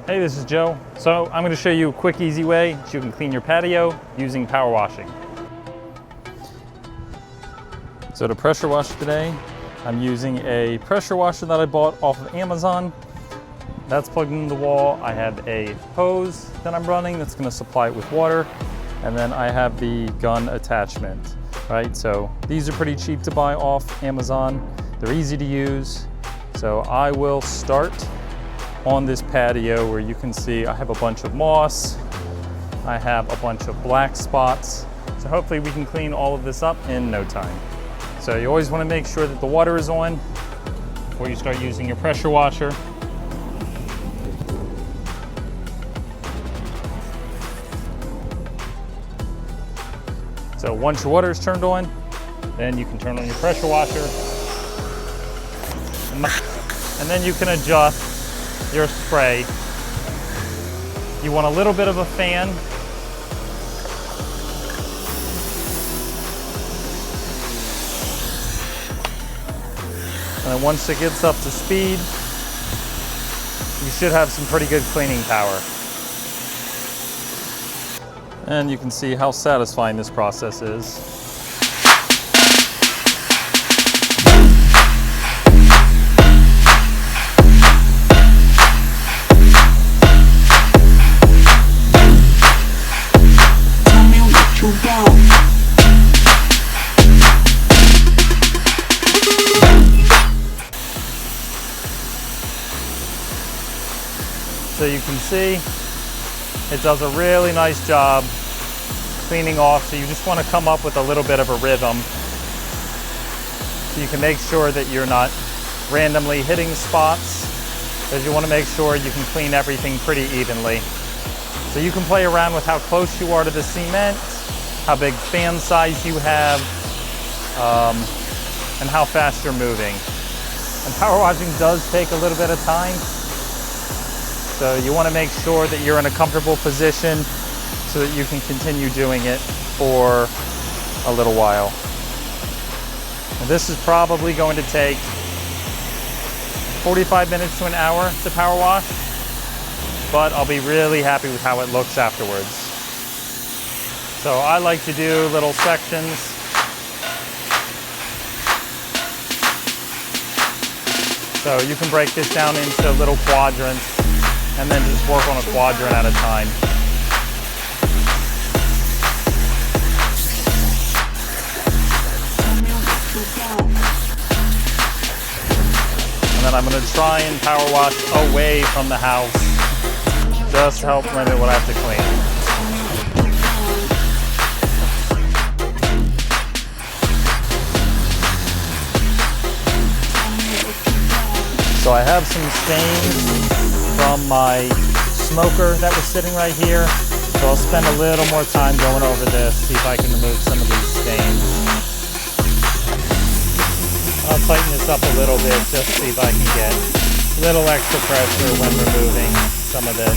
Hey, this is Joe. So I'm going to show you a quick, easy way that you can clean your patio using power washing. So to pressure wash today, I'm using a pressure washer that I bought off of Amazon. That's plugged into the wall. I have a hose that I'm running that's going to supply it with water. And then I have the gun attachment, right? So these are pretty cheap to buy off Amazon. They're easy to use. So I will start on this patio where you can see I have a bunch of moss. I have a bunch of black spots. So hopefully we can clean all of this up in no time. So you always want to make sure that the water is on before you start using your pressure washer. So once your water is turned on, then you can turn on your pressure washer. And then you can adjust your spray. You want a little bit of a fan. And then once it gets up to speed, you should have some pretty good cleaning power. And you can see how satisfying this process is. So you can see it does a really nice job cleaning off. So you just want to come up with a little bit of a rhythm. So you can make sure that you're not randomly hitting spots, because you want to make sure you can clean everything pretty evenly. So you can play around with how close you are to the cement, how big fan size you have, and how fast you're moving. And power washing does take a little bit of time. So you want to make sure that you're in a comfortable position so that you can continue doing it for a little while. And this is probably going to take 45 minutes to an hour to power wash, but I'll be really happy with how it looks afterwards. So I like to do little sections. So you can break this down into little quadrants and then just work on a quadrant at a time. And then I'm going to try and power wash away from the house, just to help limit what I have to clean. So I have some stains from my smoker that was sitting right here. So I'll spend a little more time going over this, see if I can remove some of these stains. I'll tighten this up a little bit just to see if I can get a little extra pressure when removing some of this.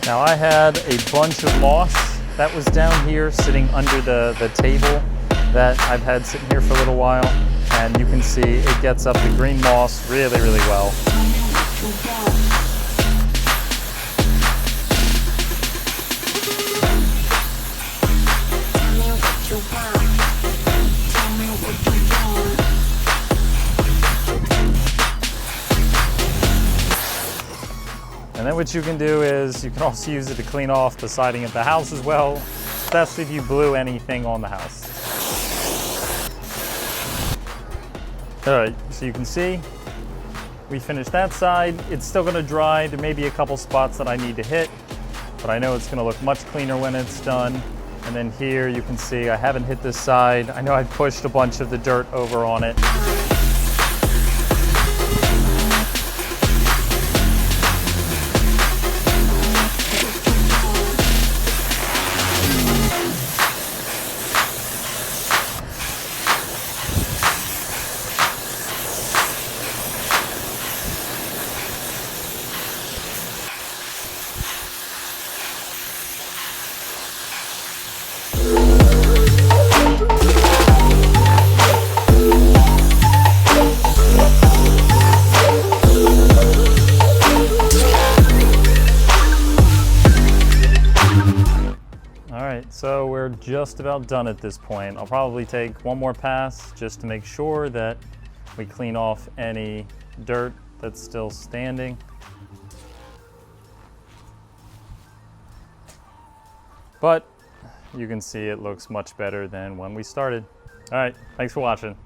Now I had a bunch of moss that was down here sitting under the table that I've had sitting here for a little while, and you can see it gets up the green moss really, really well. And then what you can do is you can also use it to clean off the siding of the house as well, especially if you blew anything on the house. All right, so you can see we finished that side. It's still gonna dry. There may be a couple spots that I need to hit, but I know it's gonna look much cleaner when it's done. And then here you can see I haven't hit this side. I know I pushed a bunch of the dirt over on it. So we're just about done at this point. I'll probably take one more pass just to make sure that we clean off any dirt that's still standing. But you can see it looks much better than when we started. All right, thanks for watching.